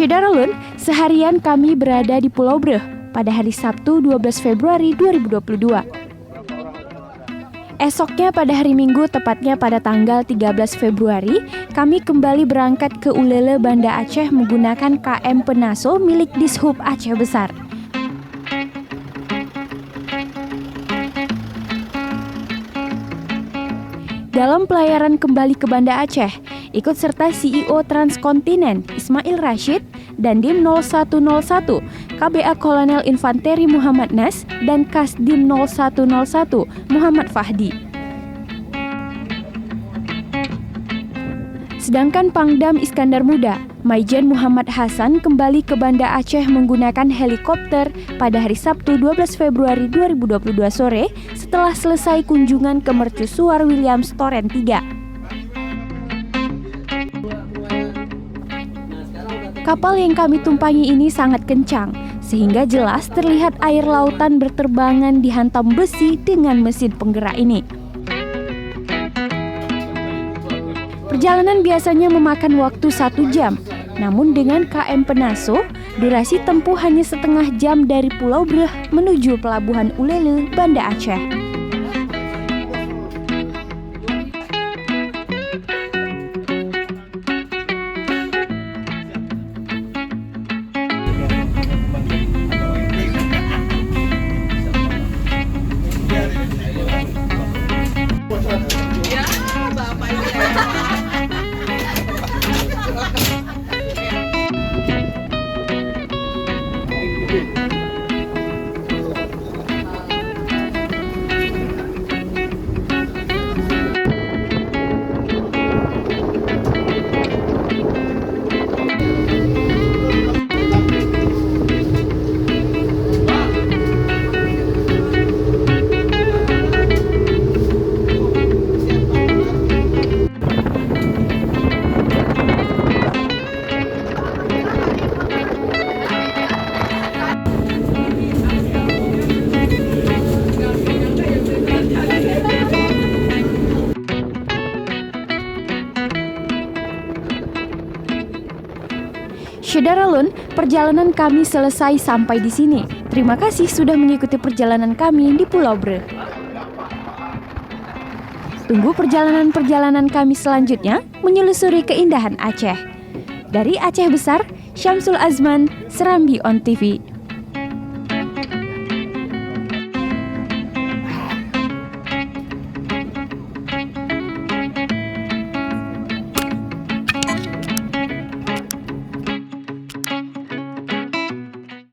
Syederalun, seharian kami berada di Pulau Breh pada hari Sabtu 12 Februari 2022. Esoknya pada hari Minggu, tepatnya pada tanggal 13 Februari, kami kembali berangkat ke Ulele, Banda Aceh menggunakan KM Penaso milik Dishub Aceh Besar. Dalam pelayaran kembali ke Banda Aceh, ikut serta CEO Transkontinen Ismail Rashid dan Dim 0101 KBA Kolonel Infanteri Muhammad Nas dan Kasdim 0101 Muhammad Fahdi. Sedangkan Pangdam Iskandar Muda Maijen Muhammad Hasan kembali ke Banda Aceh menggunakan helikopter pada hari Sabtu 12 Februari 2022 sore setelah selesai kunjungan ke Mercusuar Williams Toren 3. Kapal yang kami tumpangi ini sangat kencang, sehingga jelas terlihat air lautan berterbangan dihantam besi dengan mesin penggerak ini. Perjalanan biasanya memakan waktu 1 jam, namun dengan KM Penaso, durasi tempuh hanya setengah jam dari Pulau Breh menuju Pelabuhan Ulele, Banda Aceh. Syederalun, perjalanan kami selesai sampai di sini. Terima kasih sudah mengikuti perjalanan kami di Pulau Breh. Tunggu perjalanan-perjalanan kami selanjutnya menyelusuri keindahan Aceh. Dari Aceh Besar, Syamsul Azman, Serambi On TV.